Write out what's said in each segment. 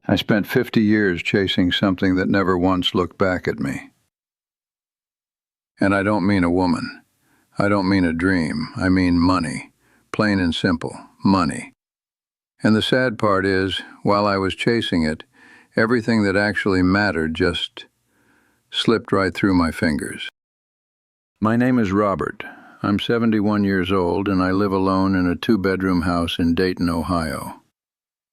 I spent 50 years chasing something that never once looked back at me. And I don't mean a woman. I don't mean a dream. I mean money. Plain and simple, money. And the sad part is, while I was chasing it, everything that actually mattered just slipped right through my fingers. My name is Robert. I'm 71 years old and I live alone in a 2-bedroom house in Dayton, Ohio.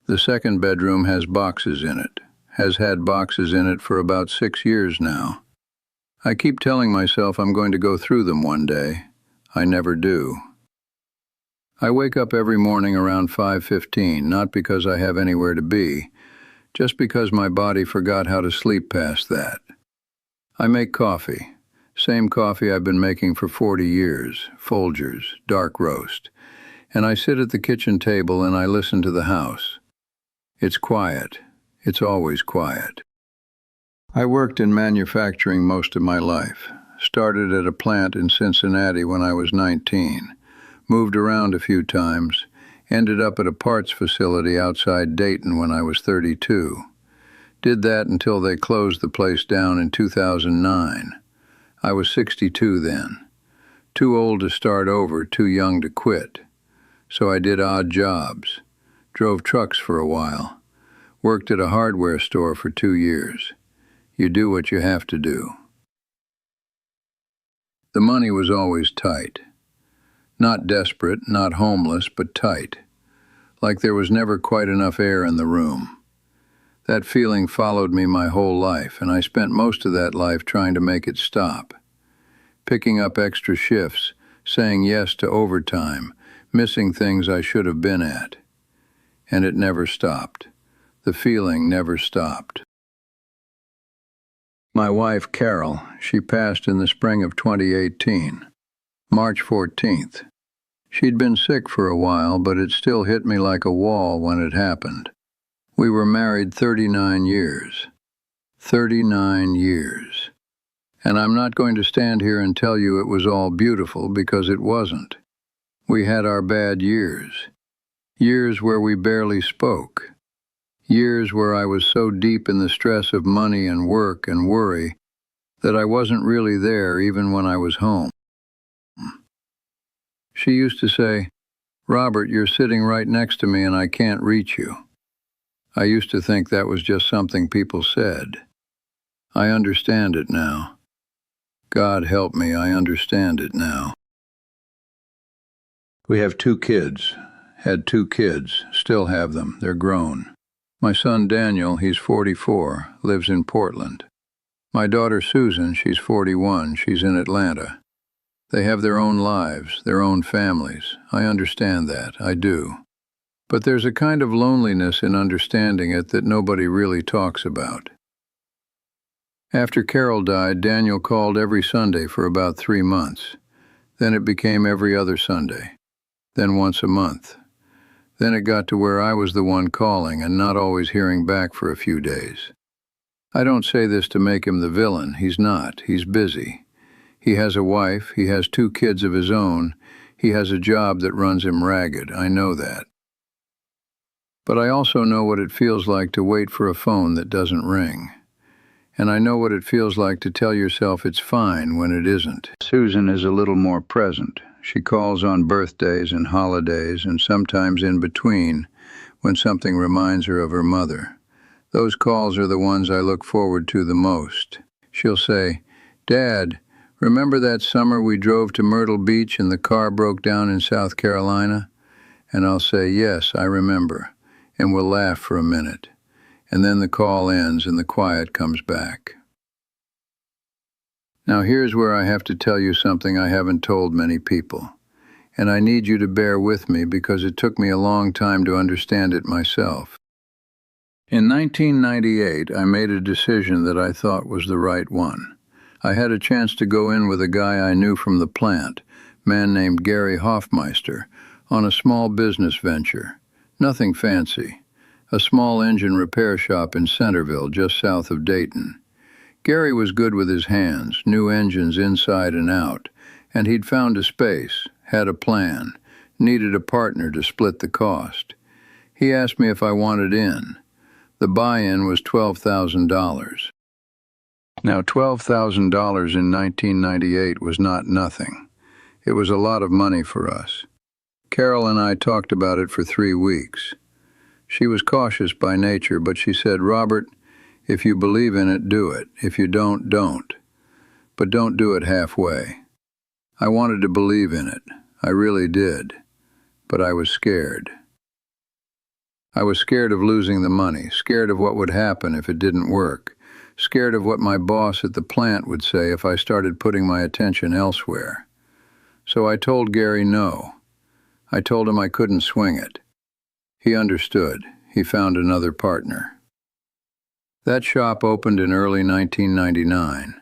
The second bedroom has boxes in it, has had boxes in it for about 6 years now. I keep telling myself I'm going to go through them one day. I never do. I wake up every morning around 5:15, not because I have anywhere to be, just because my body forgot how to sleep past that. I make coffee, same coffee I've been making for 40 years, Folgers, dark roast, and I sit at the kitchen table and I listen to the house. It's quiet. It's always quiet. I worked in manufacturing most of my life. Started at a plant in Cincinnati when I was 19. Moved around a few times. Ended up at a parts facility outside Dayton when I was 32. Did that until they closed the place down in 2009. I was 62 then. Too old to start over, too young to quit. So I did odd jobs. Drove trucks for a while. Worked at a hardware store for 2 years. You do what you have to do. The money was always tight. Not desperate, not homeless, but tight. Like there was never quite enough air in the room. That feeling followed me my whole life, and I spent most of that life trying to make it stop. Picking up extra shifts, saying yes to overtime, missing things I should have been at. And it never stopped. The feeling never stopped. My wife, Carol, she passed in the spring of 2018, March 14th. She'd been sick for a while, but it still hit me like a wall when it happened. We were married 39 years. 39 years. And I'm not going to stand here and tell you it was all beautiful, because it wasn't. We had our bad years. Years where we barely spoke. Years where I was so deep in the stress of money and work and worry that I wasn't really there even when I was home. She used to say, "Robert, you're sitting right next to me and I can't reach you." I used to think that was just something people said. I understand it now. God help me, I understand it now. We have 2 kids. Had 2 kids. Still have them. They're grown. My son Daniel, he's 44, lives in Portland. My daughter Susan, she's 41, she's in Atlanta. They have their own lives, their own families. I understand that, I do. But there's a kind of loneliness in understanding it that nobody really talks about. After Carol died, Daniel called every Sunday for about 3 months. Then it became every other Sunday. Then once a month. Then it got to where I was the one calling and not always hearing back for a few days. I don't say this to make him the villain. He's not. He's busy. He has a wife. He has 2 kids of his own. He has a job that runs him ragged. I know that. But I also know what it feels like to wait for a phone that doesn't ring. And I know what it feels like to tell yourself it's fine when it isn't. Susan is a little more present. She calls on birthdays and holidays and sometimes in between when something reminds her of her mother. Those calls are the ones I look forward to the most. She'll say, "Dad, remember that summer we drove to Myrtle Beach and the car broke down in South Carolina?" And I'll say, "Yes, I remember." And we'll laugh for a minute. And then the call ends and the quiet comes back. Now here's where I have to tell you something I haven't told many people. And I need you to bear with me because it took me a long time to understand it myself. In 1998, I made a decision that I thought was the right one. I had a chance to go in with a guy I knew from the plant, a man named Gary Hoffmeister, on a small business venture. Nothing fancy. A small engine repair shop in Centerville, just south of Dayton. Gary was good with his hands, knew engines inside and out, and he'd found a space, had a plan, needed a partner to split the cost. He asked me if I wanted in. The buy-in was $12,000. Now, $12,000 in 1998 was not nothing. It was a lot of money for us. Carol and I talked about it for 3 weeks. She was cautious by nature, but she said, "Robert, if you believe in it, do it. If you don't, don't. But don't do it halfway." I wanted to believe in it. I really did. But I was scared. I was scared of losing the money, scared of what would happen if it didn't work, scared of what my boss at the plant would say if I started putting my attention elsewhere. So I told Gary no. I told him I couldn't swing it. He understood. He found another partner. That shop opened in early 1999.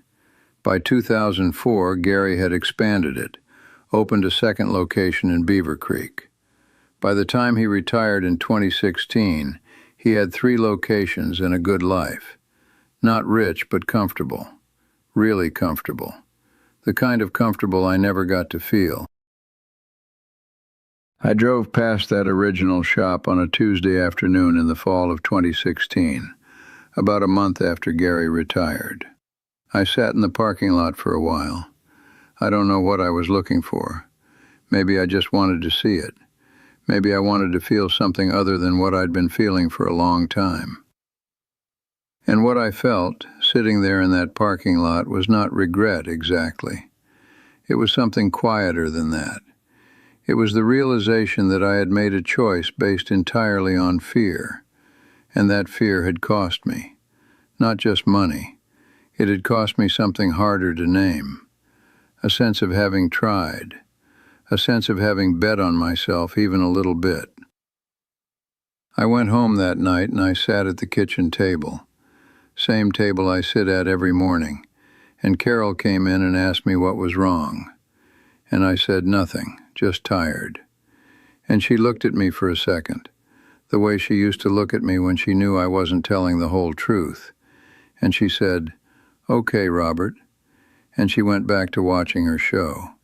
By 2004, Gary had expanded it, opened a second location in Beaver Creek. By the time he retired in 2016, he had 3 locations and a good life. Not rich, but comfortable. Really comfortable. The kind of comfortable I never got to feel. I drove past that original shop on a Tuesday afternoon in the fall of 2016, about a month after Gary retired. I sat in the parking lot for a while. I don't know what I was looking for. Maybe I just wanted to see it. Maybe I wanted to feel something other than what I'd been feeling for a long time. And what I felt, sitting there in that parking lot, was not regret exactly. It was something quieter than that. It was the realization that I had made a choice based entirely on fear, and that fear had cost me. Not just money. It had cost me something harder to name. A sense of having tried. A sense of having bet on myself even a little bit. I went home that night and I sat at the kitchen table. Same table I sit at every morning. And Carol came in and asked me what was wrong. And I said nothing, just tired. And she looked at me for a second, the way she used to look at me when she knew I wasn't telling the whole truth. And she said, "Okay, Robert." And she went back to watching her show.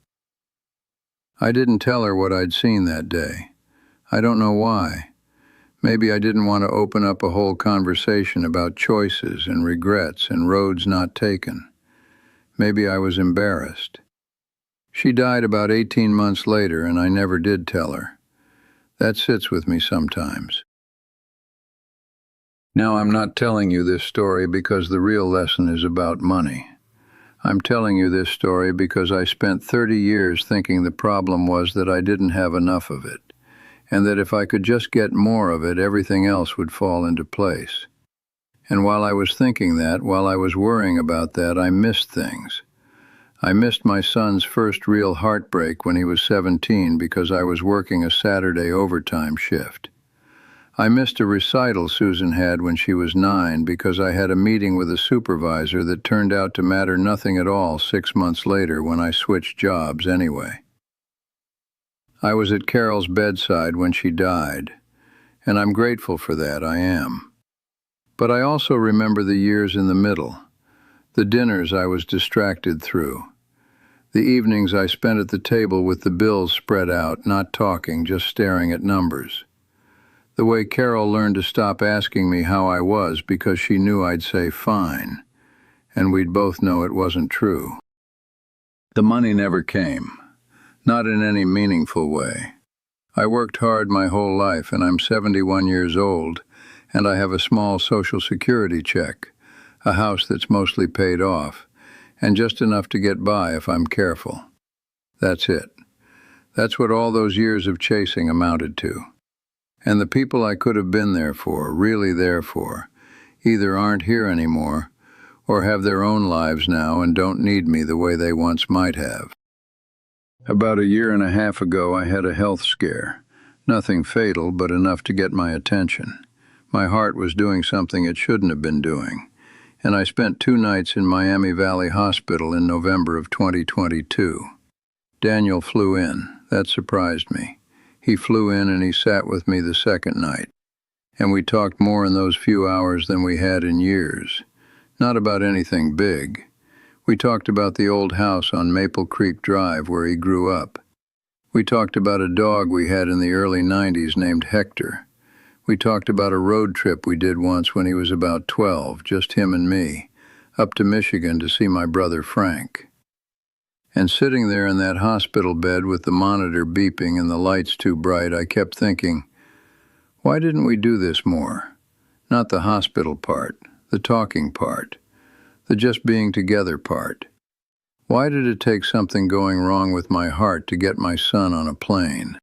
I didn't tell her what I'd seen that day. I don't know why. Maybe I didn't want to open up a whole conversation about choices and regrets and roads not taken. Maybe I was embarrassed. She died about 18 months later, and I never did tell her. That sits with me sometimes. Now, I'm not telling you this story because the real lesson is about money. I'm telling you this story because I spent 30 years thinking the problem was that I didn't have enough of it, and that if I could just get more of it, everything else would fall into place. And while I was thinking that, while I was worrying about that, I missed things. I missed my son's first real heartbreak when he was 17 because I was working a Saturday overtime shift. I missed a recital Susan had when she was 9 because I had a meeting with a supervisor that turned out to matter nothing at all 6 months later when I switched jobs anyway. I was at Carol's bedside when she died, and I'm grateful for that, I am. But I also remember the years in the middle, the dinners I was distracted through, the evenings I spent at the table with the bills spread out, not talking, just staring at numbers. The way Carol learned to stop asking me how I was because she knew I'd say fine, and we'd both know it wasn't true. The money never came, not in any meaningful way. I worked hard my whole life, and I'm 71 years old, and I have a small Social Security check, a house that's mostly paid off, and just enough to get by if I'm careful. That's it. That's what all those years of chasing amounted to. And the people I could have been there for, really there for, either aren't here anymore or have their own lives now and don't need me the way they once might have. About 1.5 years ago, I had a health scare. Nothing fatal, but enough to get my attention. My heart was doing something it shouldn't have been doing, and I spent 2 nights in Miami Valley Hospital in November of 2022. Daniel flew in. That surprised me. He flew in and he sat with me the second night, and we talked more in those few hours than we had in years. Not about anything big. We talked about the old house on Maple Creek Drive where he grew up. We talked about a dog we had in the early 90s named Hector. We talked about a road trip we did once when he was about 12, just him and me, up to Michigan to see my brother Frank. And sitting there in that hospital bed with the monitor beeping and the lights too bright, I kept thinking, why didn't we do this more? Not the hospital part, the talking part, the just being together part. Why did it take something going wrong with my heart to get my son on a plane?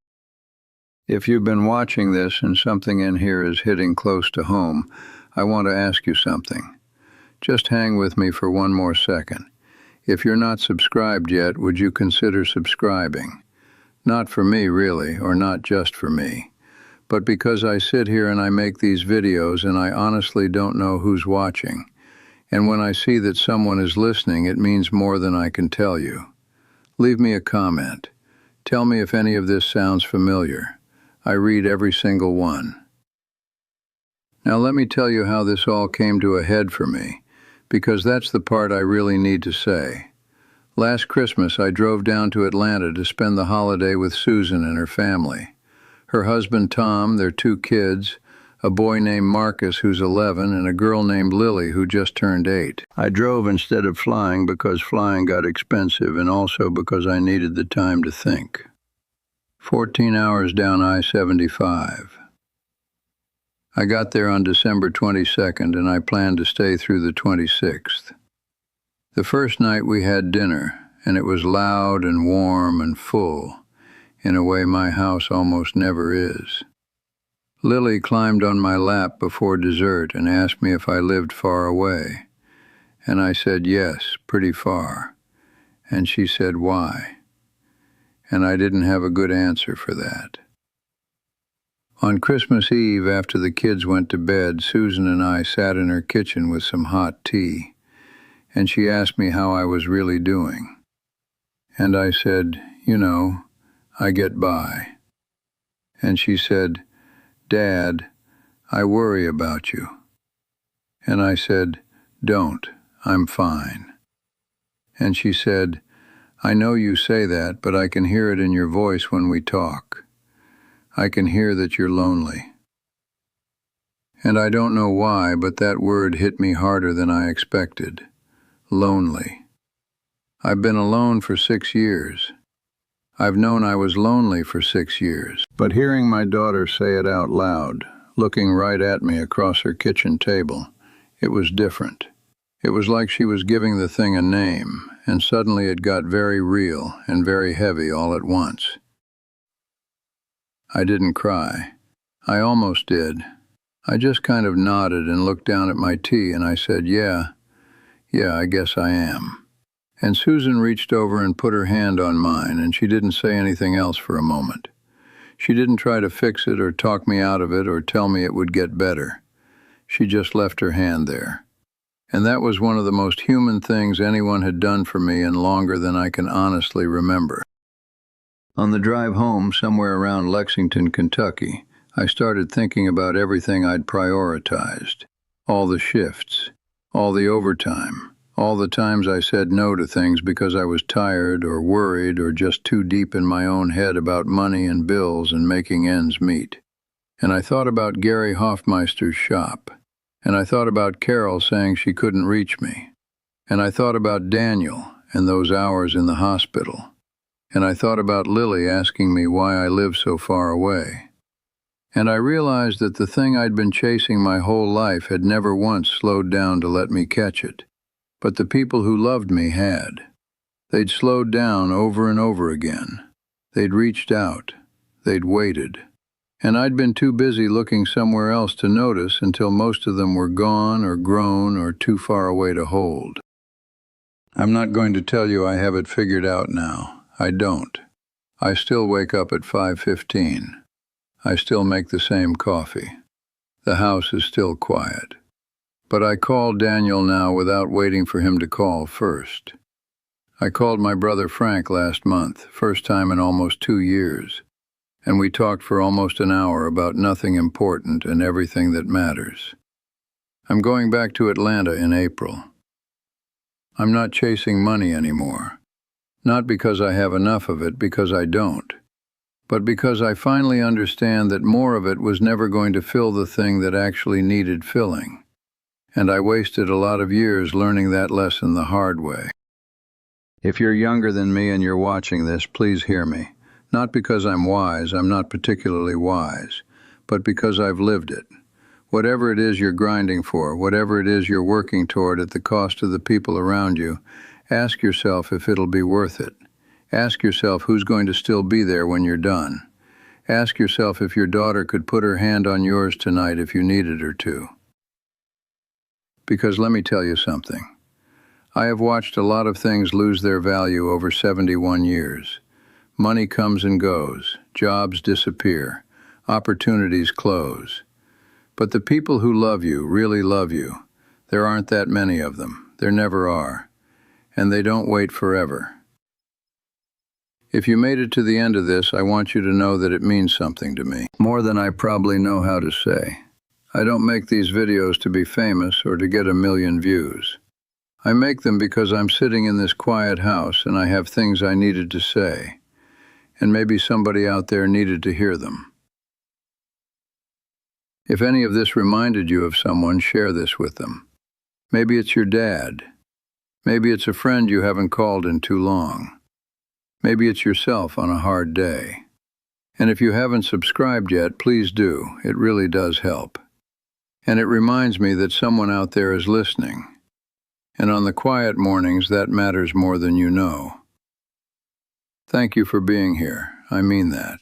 If you've been watching this and something in here is hitting close to home, I want to ask you something. Just hang with me for one more second. If you're not subscribed yet, would you consider subscribing? Not for me, really, or not just for me, but because I sit here and I make these videos and I honestly don't know who's watching. And when I see that someone is listening, it means more than I can tell you. Leave me a comment. Tell me if any of this sounds familiar. I read every single one. Now let me tell you how this all came to a head for me, because that's the part I really need to say. Last Christmas, I drove down to Atlanta to spend the holiday with Susan and her family. Her husband Tom, their 2 kids, a boy named Marcus who's 11, and a girl named Lily who just turned 8. I drove instead of flying because flying got expensive and also because I needed the time to think. 14 hours down I-75. I got there on December 22nd, and I planned to stay through the 26th. The first night we had dinner, and it was loud and warm and full, in a way my house almost never is. Lily climbed on my lap before dessert and asked me if I lived far away, and I said yes, pretty far, and she said why, and I didn't have a good answer for that. On Christmas Eve, after the kids went to bed, Susan and I sat in her kitchen with some hot tea, and she asked me how I was really doing. And I said, I get by. And she said, Dad, I worry about you. And I said, don't, I'm fine. And she said, I know you say that, but I can hear it in your voice when we talk. I can hear that you're lonely. And I don't know why, but that word hit me harder than I expected. Lonely. I've been alone for 6 years. I've known I was lonely for 6 years. But hearing my daughter say it out loud, looking right at me across her kitchen table, it was different. It was like she was giving the thing a name, and suddenly it got very real and very heavy all at once. I didn't cry. I almost did. I just kind of nodded and looked down at my tea, and I said, yeah, I guess I am. And Susan reached over and put her hand on mine, and she didn't say anything else for a moment. She didn't try to fix it or talk me out of it or tell me it would get better. She just left her hand there. And that was one of the most human things anyone had done for me in longer than I can honestly remember. On the drive home, somewhere around Lexington, Kentucky, I started thinking about everything I'd prioritized. All the shifts, all the overtime, all the times I said no to things because I was tired or worried or just too deep in my own head about money and bills and making ends meet. And I thought about Gary Hoffmeister's shop. And I thought about Carol saying she couldn't reach me. And I thought about Daniel and those hours in the hospital. And I thought about Lily asking me why I lived so far away. And I realized that the thing I'd been chasing my whole life had never once slowed down to let me catch it. But the people who loved me had. They'd slowed down over and over again. They'd reached out. They'd waited. And I'd been too busy looking somewhere else to notice until most of them were gone or grown or too far away to hold. I'm not going to tell you I have it figured out now. I don't. I still wake up at 5:15. I still make the same coffee. The house is still quiet. But I call Daniel now without waiting for him to call first. I called my brother Frank last month, first time in almost 2 years. And we talked for almost an hour about nothing important and everything that matters. I'm going back to Atlanta in April. I'm not chasing money anymore. Not because I have enough of it, because I don't. but because I finally understand that more of it was never going to fill the thing that actually needed filling. And I wasted a lot of years learning that lesson the hard way. If you're younger than me and you're watching this, please hear me. Not because I'm wise, I'm not particularly wise, but because I've lived it. Whatever it is you're grinding for, whatever it is you're working toward at the cost of the people around you, ask yourself if it'll be worth it. Ask yourself who's going to still be there when you're done. Ask yourself if your daughter could put her hand on yours tonight if you needed her to. Because let me tell you something. I have watched a lot of things lose their value over 71 years. Money comes and goes, jobs disappear, opportunities close. But the people who love you, really love you, there aren't that many of them. There never are. And they don't wait forever. If you made it to the end of this, I want you to know that it means something to me. More than I probably know how to say. I don't make these videos to be famous or to get 1 million views. I make them because I'm sitting in this quiet house and I have things I needed to say. And maybe somebody out there needed to hear them. If any of this reminded you of someone, share this with them. Maybe it's your dad. Maybe it's a friend you haven't called in too long. Maybe it's yourself on a hard day. And if you haven't subscribed yet, please do. It really does help. And it reminds me that someone out there is listening. And on the quiet mornings, that matters more than you know. Thank you for being here. I mean that.